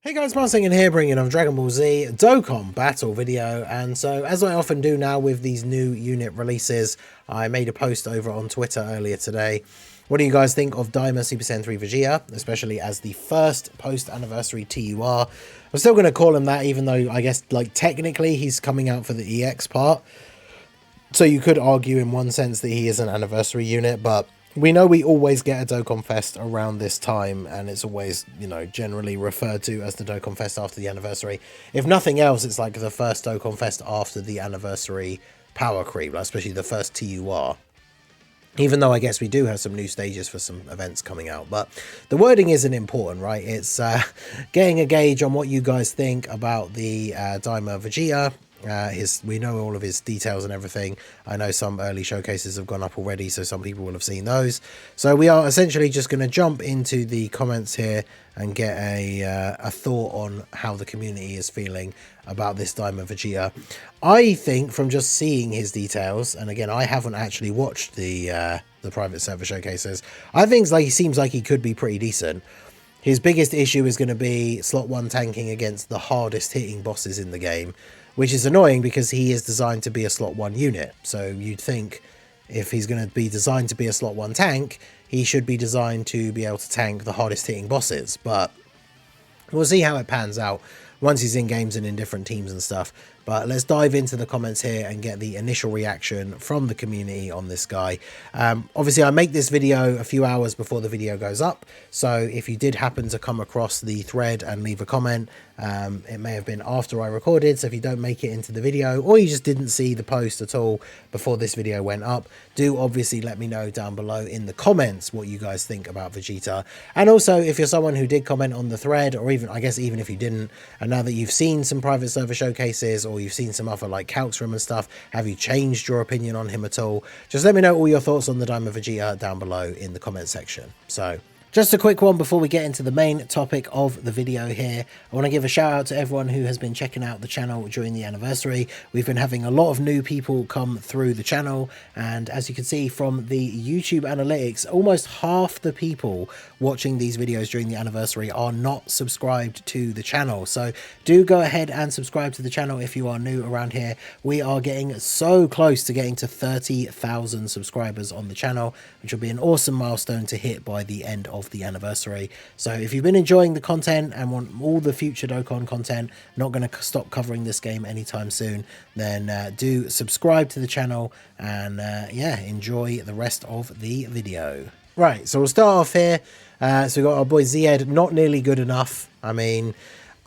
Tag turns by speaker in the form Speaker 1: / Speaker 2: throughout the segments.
Speaker 1: Hey guys, Marsingin here, bringing on Dragon Ball Z Dokkan battle video. And so, as I often do now with these new unit releases, I made a post over on Twitter earlier today. What do you guys think of Daima Super Saiyan 3 Vegeta, especially as the first post-anniversary TUR? I'm still going to call him that, even though I guess, like, technically he's coming out for the EX part. So you could argue in one sense that he is an anniversary unit, but we know we always get a Dokkan Fest around this time, and it's always, you know, generally referred to as the Dokkan Fest after the anniversary. If nothing else, it's like the first Dokkan Fest after the anniversary power creep, like especially the first TUR. Even though I guess we do have some new stages for some events coming out, but the wording isn't important, right? It's getting a gauge on what you guys think about the Daima Vegeta. We know all of his details and everything. I know some early showcases have gone up already, so some people will have seen those. So we are essentially just going to jump into the comments here and get a thought on how the community is feeling about this Daima Vegeta. I think from just seeing his details, and again, I haven't actually watched the private server showcases, I think he seems like he could be pretty decent. His biggest issue is going to be slot 1 tanking against the hardest hitting bosses in the game, which is annoying because he is designed to be a slot 1 unit. So you'd think if he's going to be designed to be a slot 1 tank, he should be designed to be able to tank the hardest hitting bosses. But we'll see how it pans out once he's in games and in different teams and stuff. But let's dive into the comments here and get the initial reaction from the community on this guy. Obviously, I make this video a few hours before the video goes up. So if you did happen to come across the thread and leave a comment, it may have been after I recorded. So if you don't make it into the video, or you just didn't see the post at all before this video went up, do obviously let me know down below in the comments what you guys think about Vegeta. And also, if you're someone who did comment on the thread, or even, I guess, even if you didn't, and now that you've seen some private server showcases, or you've seen some other like calcs from and stuff, have you changed your opinion on him at all? Just let me know all your thoughts on the Daima Vegeta down below in the comment section. So just a quick one before we get into the main topic of the video here. I want to give a shout out to everyone who has been checking out the channel during the anniversary. We've been having a lot of new people come through the channel, and as you can see from the YouTube analytics, almost half the people watching these videos during the anniversary are not subscribed to the channel. So do go ahead and subscribe to the channel if you are new around here. We are getting so close to getting to 30,000 subscribers on the channel, which will be an awesome milestone to hit by the end of the anniversary. So if you've been enjoying the content and want all the future Dokkan content, not going to stop covering this game anytime soon, then do subscribe to the channel and yeah, enjoy the rest of the video. Right, so we'll start off here. So we've got our boy Zed, not nearly good enough. I mean,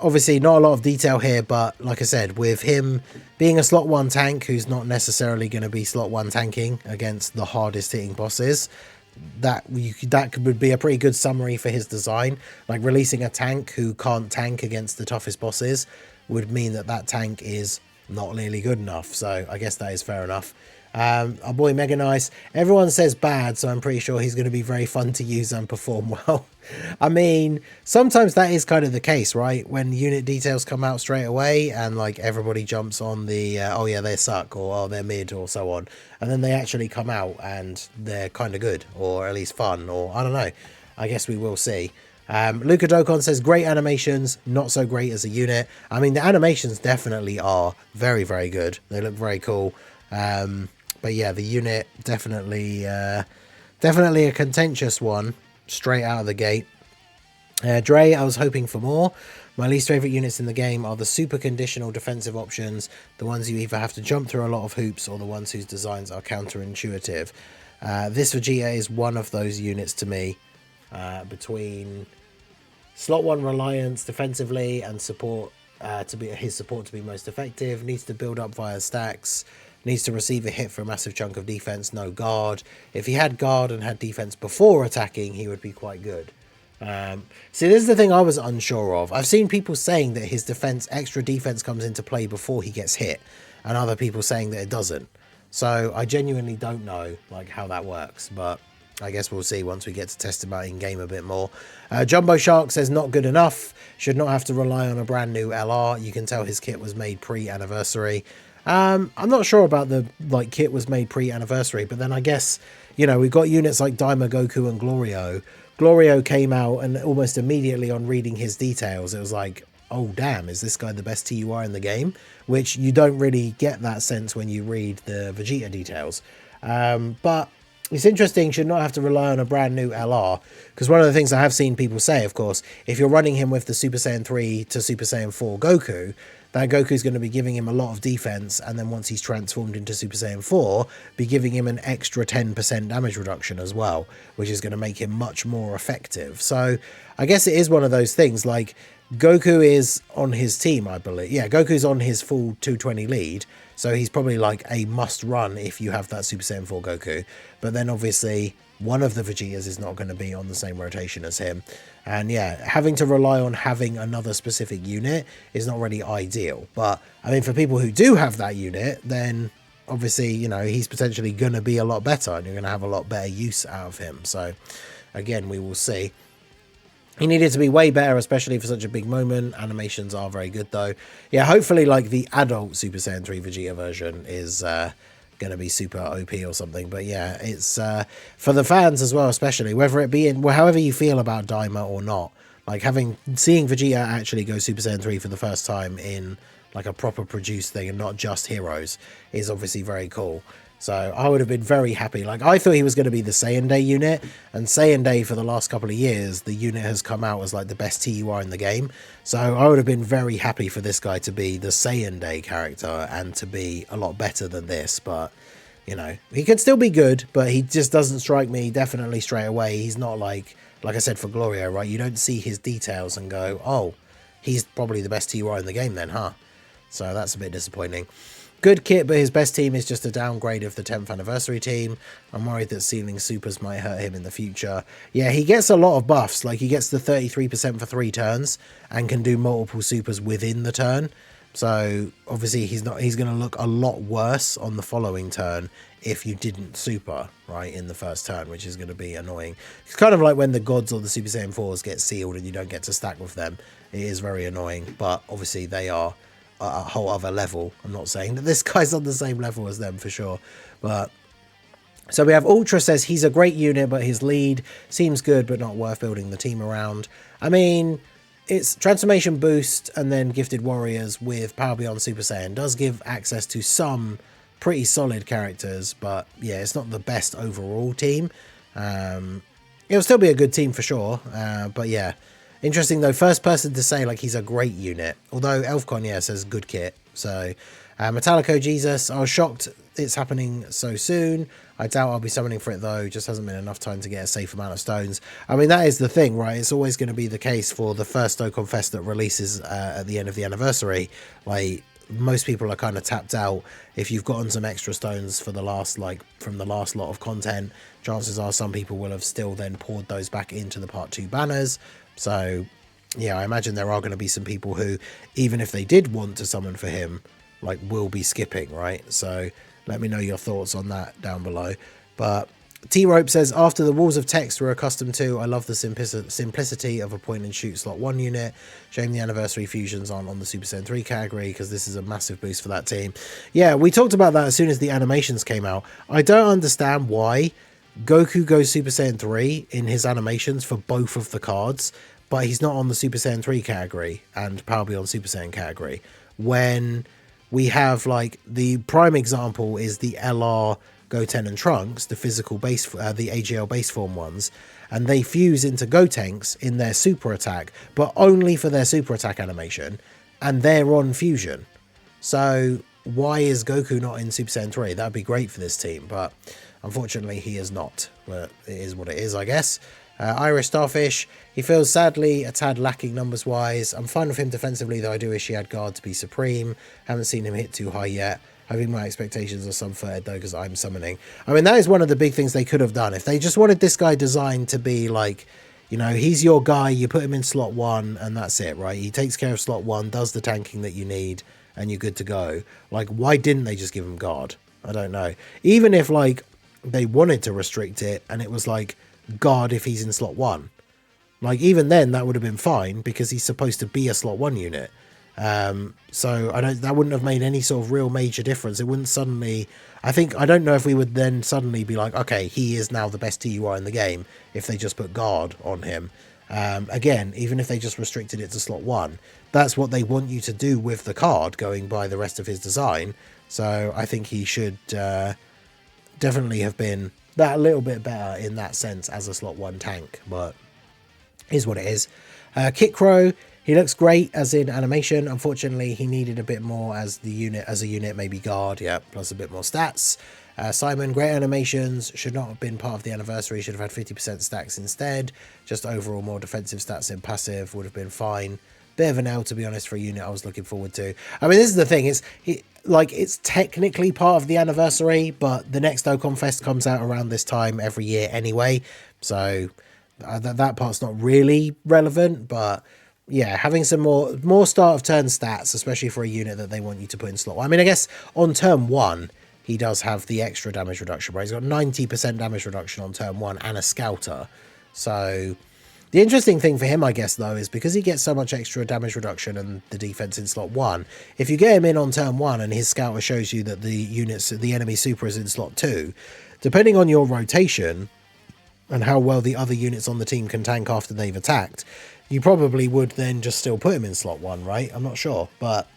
Speaker 1: obviously not a lot of detail here, but like I said, with him being a slot 1 tank who's not necessarily going to be slot 1 tanking against the hardest hitting bosses, that would be a pretty good summary for his design. Like, releasing a tank who can't tank against the toughest bosses would mean that that tank is not nearly good enough. So I guess that is fair enough. Our boy Mega Nice, everyone says bad, so I'm pretty sure he's going to be very fun to use and perform well. I mean, sometimes that is kind of the case, right? When unit details come out straight away and like everybody jumps on the oh yeah, they suck, or oh, they're mid, or so on, and then they actually come out and they're kind of good, or at least fun, or I don't know. I guess we will see. Luca Dokkan says great animations, not so great as a unit. I mean, the animations definitely are very, very good. They look very cool. But yeah, the unit definitely a contentious one straight out of the gate. Dre, I was hoping for more. My least favorite units in the game are the super conditional defensive options, the ones you either have to jump through a lot of hoops, or the ones whose designs are counterintuitive. This Vegeta is one of those units to me, between slot 1 reliance defensively and support, his support to be most effective, needs to build up via stacks, needs to receive a hit for a massive chunk of defense, no guard. If he had guard and had defense before attacking, he would be quite good. See, this is the thing I was unsure of. I've seen people saying that his extra defense comes into play before he gets hit, and other people saying that it doesn't. So I genuinely don't know like how that works, but I guess we'll see once we get to test him out in game a bit more. Jumbo Shark says not good enough, should not have to rely on a brand new LR. You can tell his kit was made pre-anniversary. I'm not sure about the like kit was made pre-anniversary, but then I guess, you know, we've got units like Daima, Goku and Glorio Glorio came out, and almost immediately on reading his details, it was like, oh damn, is this guy the best TUR in the game? Which you don't really get that sense when you read the Vegeta details. But it's interesting, should not have to rely on a brand new LR, because one of the things I have seen people say, of course, if you're running him with the Super Saiyan 3 to Super Saiyan 4 Goku, that Goku's going to be giving him a lot of defense, and then once he's transformed into Super Saiyan 4, be giving him an extra 10% damage reduction as well, which is going to make him much more effective. So I guess it is one of those things, like, Goku is on his team, I believe. Yeah, Goku's on his full 220 lead, so he's probably like a must run if you have that Super Saiyan 4 Goku. But then obviously one of the Vegetas is not going to be on the same rotation as him. And yeah, having to rely on having another specific unit is not really ideal. But I mean, for people who do have that unit, then obviously, you know, he's potentially going to be a lot better and you're going to have a lot better use out of him. So again, we will see. He needed to be way better, especially for such a big moment. Animations are very good, though. Yeah, hopefully, like, the adult Super Saiyan 3 Vegeta version is going to be super OP or something. But yeah, it's for the fans as well, especially, whether it be in, well, however you feel about Daima or not. Like, seeing Vegeta actually go Super Saiyan 3 for the first time in, like, a proper produced thing and not just Heroes is obviously very cool. So I would have been very happy. Like, I thought he was going to be the Saiyan Day unit, and Saiyan Day for the last couple of years, the unit has come out as like the best TUR in the game. So I would have been very happy for this guy to be the Saiyan Day character and to be a lot better than this. But, you know, he could still be good, but he just doesn't strike me definitely straight away. He's not like I said for Glorio, right? You don't see his details and go, oh, he's probably the best TUR in the game then, huh? So that's a bit disappointing. Good kit, but his best team is just a downgrade of the 10th anniversary team. I'm worried that ceiling supers might hurt him in the future. Yeah, he gets a lot of buffs. Like, he gets the 33% for 3 turns and can do multiple supers within the turn. So obviously he's going to look a lot worse on the following turn if you didn't super, right, in the first turn, which is going to be annoying. It's kind of like when the gods or the Super Saiyan 4s get sealed and you don't get to stack with them. It is very annoying, but obviously they are a whole other level. I'm not saying that this guy's on the same level as them for sure, but so we have Ultra says he's a great unit, but his lead seems good but not worth building the team around. I mean, it's transformation boost and then gifted warriors with Power Beyond Super Saiyan does give access to some pretty solid characters, but yeah, it's not the best overall team. It'll still be a good team for sure, but yeah. Interesting though, first person to say like he's a great unit, although Elfcon, yeah, says good kit. So Metallico Jesus, I was shocked it's happening so soon. I doubt I'll be summoning for it though, just hasn't been enough time to get a safe amount of stones. I mean, that is the thing, right? It's always going to be the case for the first Dokkan Fest that releases at the end of the anniversary. Like, most people are kind of tapped out. If you've gotten some extra stones for the last, like, from the last lot of content, chances are some people will have still then poured those back into the part 2 banners. So yeah, I imagine there are going to be some people who, even if they did want to summon for him, like, will be skipping, right? So let me know your thoughts on that down below. But T-Rope says, after the walls of text we're accustomed to, I love the simplicity of a point and shoot slot 1 unit. Shame the anniversary fusions aren't on the Super Saiyan 3 category, because this is a massive boost for that team. Yeah, we talked about that as soon as the animations came out. I don't understand why Goku goes Super Saiyan 3 in his animations for both of the cards, but he's not on the Super Saiyan 3 category and Power Beyond Super Saiyan category, when we have, like, the prime example is the LR Goten and Trunks, the physical base, the AGL base form ones, and they fuse into Gotenks in their super attack, but only for their super attack animation, and they're on fusion. So why is Goku not in Super Saiyan 3? That'd be great for this team, but unfortunately he is not. But it is what it is, I guess. Irish Starfish, he feels sadly a tad lacking numbers wise. I'm fine with him defensively, though I do wish he had guard to be supreme. Haven't seen him hit too high yet. I think my expectations are subverted though, because I'm summoning. I mean, that is one of the big things they could have done. If they just wanted this guy designed to be like, you know, he's your guy, you put him in slot 1 and that's it, right? He takes care of slot 1, does the tanking that you need, and you're good to go. Like, why didn't they just give him guard? I don't know. Even if, like, they wanted to restrict it and it was like guard if he's in slot 1, like, even then that would have been fine, because he's supposed to be a slot 1 unit. So that wouldn't have made any sort of real major difference. It wouldn't suddenly, I don't know if we would then suddenly be like, okay, he is now the best TUR in the game if they just put guard on him. Again, even if they just restricted it to slot 1, that's what they want you to do with the card, going by the rest of his design. So I think he should definitely have been that a little bit better in that sense as a slot 1 tank, but is what it is. Kit Crow, he looks great as in animation. Unfortunately, he needed a bit more as a unit, maybe guard, yeah, plus a bit more stats. Simon, great animations, should not have been part of the anniversary, should have had 50% stacks instead. Just overall more defensive stats in passive would have been fine. Bit of an L, to be honest, for a unit I was looking forward to. I mean, this is the thing, it's technically part of the anniversary, but the next Dokkan Fest comes out around this time every year anyway, so that part's not really relevant. But yeah, having some more start of turn stats, especially for a unit that they want you to put in slot 1. I mean, I guess on turn 1 he does have the extra damage reduction, right? He's got 90% damage reduction on turn 1 and a scouter. So the interesting thing for him, I guess, though, is because he gets so much extra damage reduction and the defense in slot 1, if you get him in on turn 1 and his scouter shows you that the enemy super is in slot 2, depending on your rotation and how well the other units on the team can tank after they've attacked, you probably would then just still put him in slot 1, right? I'm not sure, but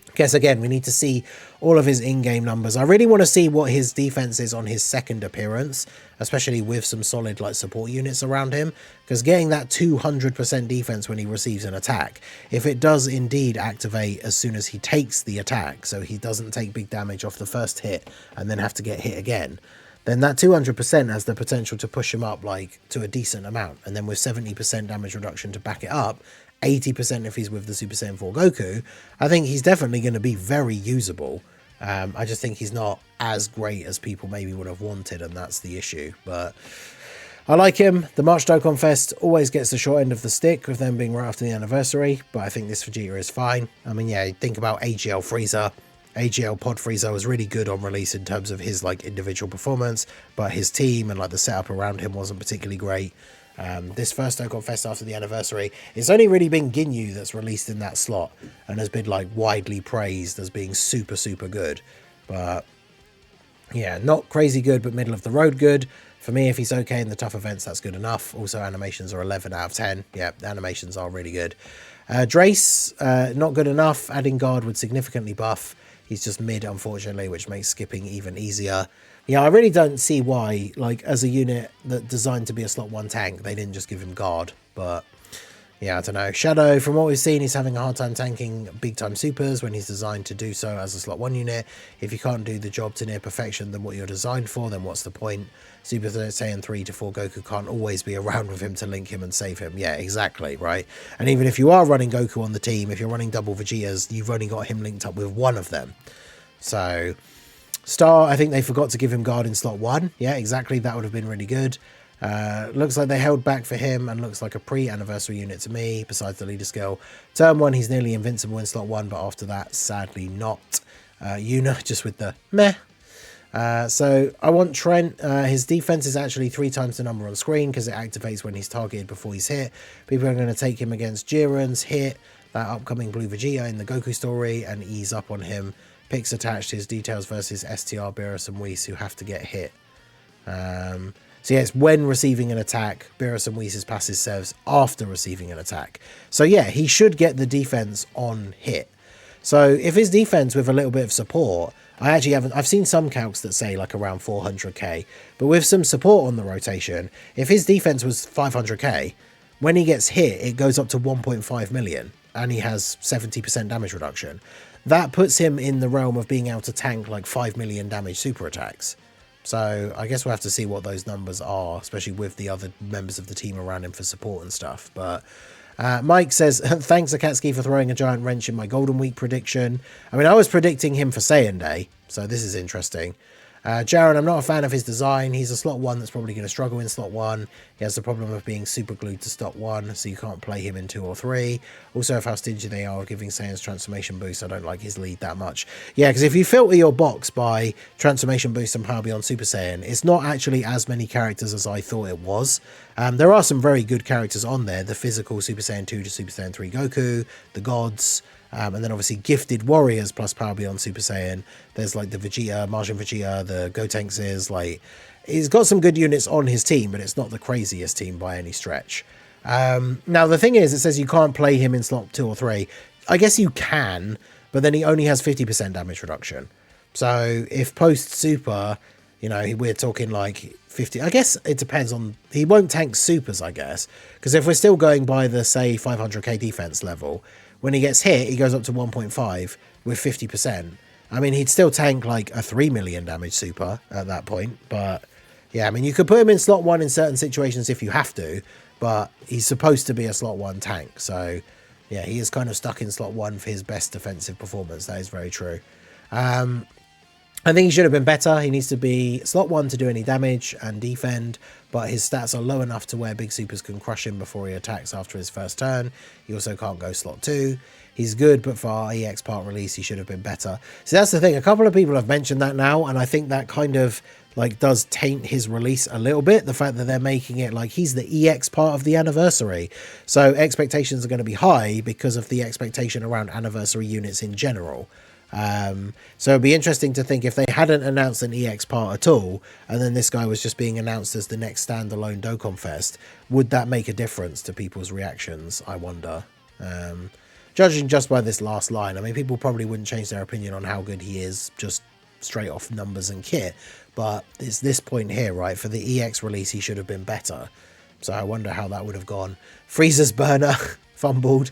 Speaker 1: I guess, again, we need to see all of his in-game numbers. I really want to see what his defense is on his second appearance, especially with some solid support units around him, because getting that 200% defense when he receives an attack, if it does indeed activate as soon as he takes the attack, so he doesn't take big damage off the first hit and then have to get hit again, then that 200% has the potential to push him up to a decent amount. And then with 70% damage reduction to back it up, 80% if he's with the Super Saiyan 4 Goku, I think he's definitely going to be very usable. I just think he's not as great as people maybe would have wanted, and that's the issue. But I like him. The March Dokkan Fest always gets the short end of the stick with them being right after the anniversary, but I think this Vegeta is fine. I mean, yeah, think about AGL Frieza. AGL Pod Frieza was really good on release in terms of his individual performance, but his team and the setup around him wasn't particularly great. This first Dokkan Fest after the anniversary, it's only really been Ginyu that's released in that slot and has been widely praised as being super, super good. But yeah, not crazy good, but middle of the road good. For me, if he's okay in the tough events, that's good enough. Also, animations are 11 out of 10. Yeah, the animations are really good. Drace, not good enough. Adding guard would significantly buff. He's just mid, unfortunately, which makes skipping even easier. Yeah, I really don't see why, as a unit that designed to be a slot 1 tank, they didn't just give him guard. But yeah, I don't know. Shadow, from what we've seen, he's having a hard time tanking big time supers when he's designed to do so as a slot 1 unit. If you can't do the job to near perfection than what you're designed for, then what's the point? Super Saiyan 3 to 4 Goku can't always be around with him to link him and save him. Yeah, exactly, right? And even if you are running Goku on the team, if you're running double Vegetas, you've only got him linked up with one of them. So Star, I think they forgot to give him guard in slot 1. Yeah, exactly. That would have been really good. Looks like they held back for him and looks like a pre-anniversary unit to me, besides the leader skill. Turn 1, he's nearly invincible in slot 1, but after that, sadly not. Yuna, just with the meh. So I want Trent. His defense is actually 3 times the number on screen because it activates when he's targeted before he's hit. People are going to take him against Jiren's hit, that upcoming Blue Vegeta in the Goku story, and ease up on him. Picks attached his details versus STR, Beerus and Whis, who have to get hit. So yeah, it's when receiving an attack. Beerus and Whis' passes serves after receiving an attack. So yeah, he should get the defense on hit. So if his defense with a little bit of support, I've seen some calcs that say around 400k, but with some support on the rotation, if his defense was 500k, when he gets hit, it goes up to 1.5 million and he has 70% damage reduction. That puts him in the realm of being able to tank 5 million damage super attacks. So I guess we'll have to see what those numbers are, especially with the other members of the team around him for support and stuff. But Mike says, thanks Akatsuki for throwing a giant wrench in my Golden Week prediction. I mean, I was predicting him for Saiyan Day, so this is interesting. Jaren, I'm not a fan of his design. He's a slot 1 that's probably going to struggle in slot 1. He has the problem of being super glued to slot 1, so you can't play him in 2 or 3. Also, of how stingy they are giving Saiyan's transformation boost, I don't like his lead that much. Yeah, because if you filter your box by transformation boost and power beyond Super Saiyan, it's not actually as many characters as I thought it was. There are some very good characters on there. The physical Super Saiyan 2 to Super Saiyan 3 Goku, the gods, And then obviously Gifted Warriors plus Power Beyond Super Saiyan. There's like the Vegeta, Martian Vegeta, the Gotenks. Like, he's got some good units on his team, but it's not the craziest team by any stretch. Now, the thing is, it says you can't play him in slot 2 or 3. I guess you can, but then he only has 50% damage reduction. So if post Super, you know, we're talking like 50. I guess it depends on... He won't tank Supers, I guess. Because if we're still going by the, say, 500k defense level... When he gets hit, he goes up to 1.5 with 50%. I mean, he'd still tank like a 3 million damage super at that point. But yeah, I mean, you could put him in slot 1 in certain situations if you have to. But he's supposed to be a slot 1 tank. So yeah, he is kind of stuck in slot 1 for his best defensive performance. That is very true. I think he should have been better. He needs to be slot 1 to do any damage and defend, but his stats are low enough to where big supers can crush him before he attacks after his first turn. He also can't go slot 2. He's good, but for our EX part release, he should have been better. So that's the thing. A couple of people have mentioned that now, and I think that kind of like does taint his release a little bit. The fact that they're making it like he's the EX part of the anniversary. So expectations are going to be high because of the expectation around anniversary units in general. So it'd be interesting to think if they hadn't announced an EX part at all, and then this guy was just being announced as the next standalone Dokkan Fest, would that make a difference to people's reactions? I wonder. Judging just by this last line, I mean, people probably wouldn't change their opinion on how good he is just straight off numbers and kit, but it's this point here, right? For the EX release, he should have been better. So I wonder how that would have gone. Frieza's burner fumbled.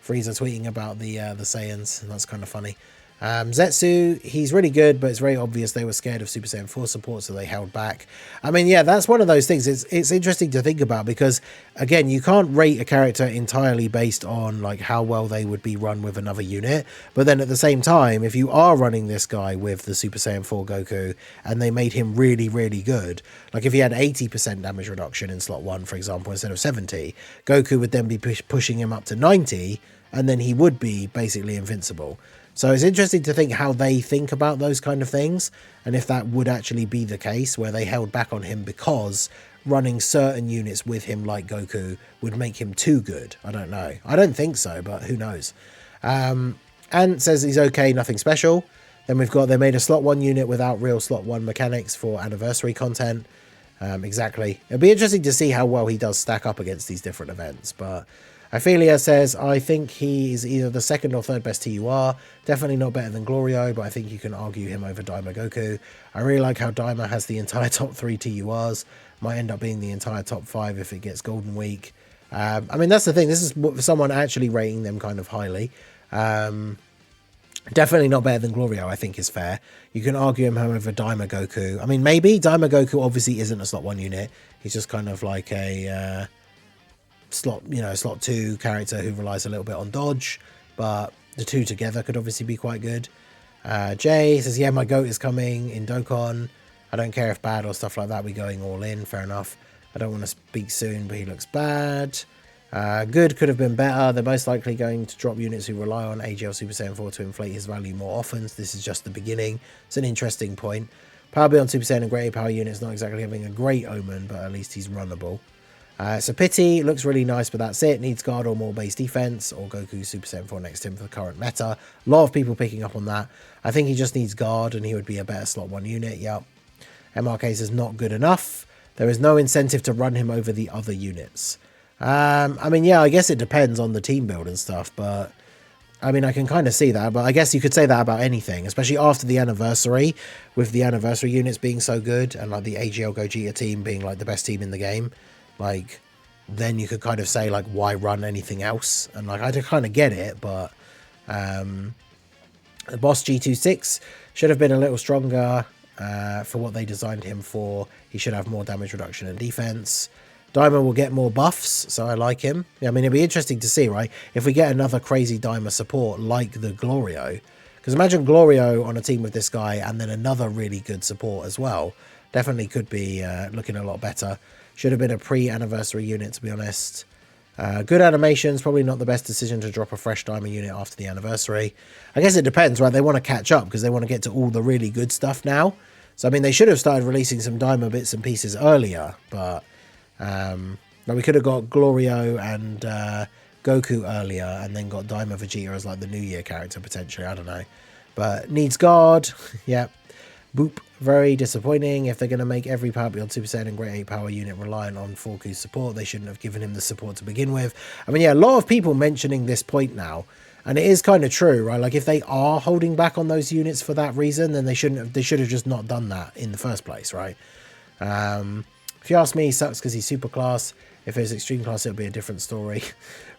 Speaker 1: Frieza tweeting about the Saiyans, and that's kind of funny. Zetsu, he's really good, but it's very obvious they were scared of Super Saiyan 4 support, so they held back. I mean, yeah, that's one of those things. It's interesting to think about because, again, you can't rate a character entirely based on like how well they would be run with another unit. But then at the same time, if you are running this guy with the Super Saiyan 4 Goku and they made him really, really good, like if he had 80% damage reduction in slot 1, for example, instead of 70, Goku would then be pushing him up to 90, and then he would be basically invincible. So it's interesting to think how they think about those kind of things, and if that would actually be the case where they held back on him because running certain units with him like Goku would make him too good. I don't know. I don't think so, but who knows. And says he's okay, nothing special. Then we've got they made a slot 1 unit without real slot 1 mechanics for anniversary content. Exactly. It'll be interesting to see how well he does stack up against these different events, but... Ophelia says, I think he is either the second or third best TUR. Definitely not better than Glorio, but I think you can argue him over Daima Goku. I really like how Daima has the entire top 3 TURs. Might end up being the entire top 5 if it gets Golden Week. I mean, that's the thing. This is someone actually rating them kind of highly. Definitely not better than Glorio, I think is fair. You can argue him over Daima Goku. I mean, maybe. Daima Goku obviously isn't a slot 1 unit. He's just kind of like a... slot 2 character who relies a little bit on dodge, but the two together could obviously be quite good. Jay says, yeah, my goat is coming in Dokkan. I don't care if bad or stuff like that. We're going all in. Fair enough. I don't want to speak soon, but he looks bad. Good could have been better. They're most likely going to drop units who rely on AGL Super Saiyan 4 to inflate his value more often. So this is just the beginning. It's an interesting point. Power Beyond Super Saiyan and Great Power units not exactly having a great omen, but at least he's runnable. It's a pity, looks really nice, but that's it. Needs guard or more base defense, or Goku Super Saiyan 4 next to him for the current meta. A lot of people picking up on that. I think he just needs guard, and he would be a better slot 1 unit. Yep. MRK is not good enough. There is no incentive to run him over the other units. I mean, yeah, I guess it depends on the team build and stuff, but... I mean, I can kind of see that, but I guess you could say that about anything, especially after the anniversary, with the anniversary units being so good, and like the AGL Gogeta team being like the best team in the game. Like, then you could kind of say, like, why run anything else? And, like, I kind of get it, but the boss G26 should have been a little stronger for what they designed him for. He should have more damage reduction and defense. Daima will get more buffs, so I like him. I mean, it'd be interesting to see, right? If we get another crazy Daima support like the Glorio. Because imagine Glorio on a team with this guy and then another really good support as well. Definitely could be looking a lot better. Should have been a pre-anniversary unit, to be honest. Good animations, probably not the best decision to drop a fresh Daima unit after the anniversary. I guess it depends, right? They want to catch up because they want to get to all the really good stuff now. So, I mean, they should have started releasing some Daima bits and pieces earlier, but we could have got Glorio and Goku earlier and then got Daima Vegeta as like the New Year character potentially. I don't know. But needs guard. Yep. Boop. Very disappointing. If they're going to make every Power Beyond Super Saiyan and Great 8 Power unit reliant on Forku's support, they shouldn't have given him the support to begin with. I mean, yeah, a lot of people mentioning this point now. And it is kind of true, right? Like, if they are holding back on those units for that reason, then they should have just not done that in the first place, right? If you ask me, he sucks because he's super class. If it was extreme class, it would be a different story.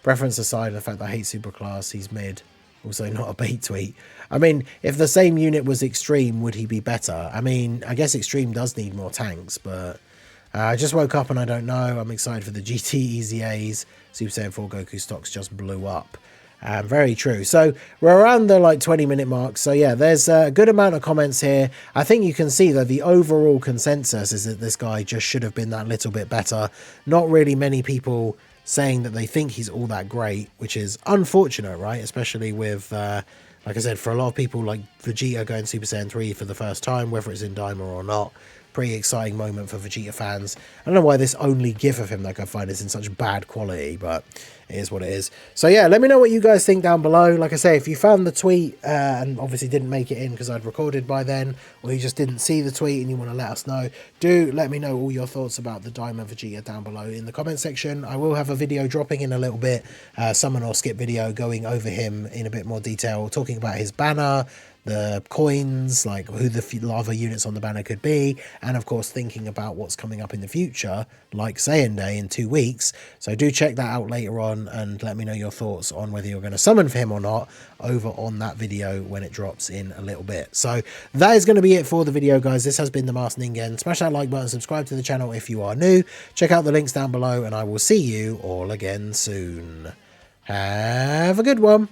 Speaker 1: Preference aside, the fact that I hate super class, he's mid. Also not a bait tweet. I mean, if the same unit was extreme, would he be better? I mean, I guess extreme does need more tanks, but I just woke up and I don't know. I'm excited for the GT Easy A's. Super Saiyan 4 Goku stocks just blew up. Very true. So we're around the like 20-minute mark. So yeah, there's a good amount of comments here. I think you can see that the overall consensus is that this guy just should have been that little bit better. Not really many people saying that they think he's all that great, which is unfortunate, right? Especially with, like I said, for a lot of people like Vegeta going Super Saiyan 3 for the first time, whether it's in Daima or not. Pretty exciting moment for Vegeta fans. I don't know why this only gif of him that I find is in such bad quality, but it is what it is. So yeah, let me know what you guys think down below. Like I say, if you found the tweet and obviously didn't make it in because I'd recorded by then, or you just didn't see the tweet and you want to let us know, do let me know all your thoughts about the Daima Vegeta down below in the comment section. I will have a video dropping in a little bit, summon or skip video going over him in a bit more detail, talking about his banner, the coins, like who the lava units on the banner could be, and of course thinking about what's coming up in the future, like Saiyan Day in 2 weeks. So do check that out later on and let me know your thoughts on whether you're going to summon for him or not over on that video when it drops in a little bit. So that is going to be it for the video, guys. This has been the Masked Ningen. Smash that like button, subscribe to the channel if you are new, check out the links down below, and I will see you all again soon. Have a good one.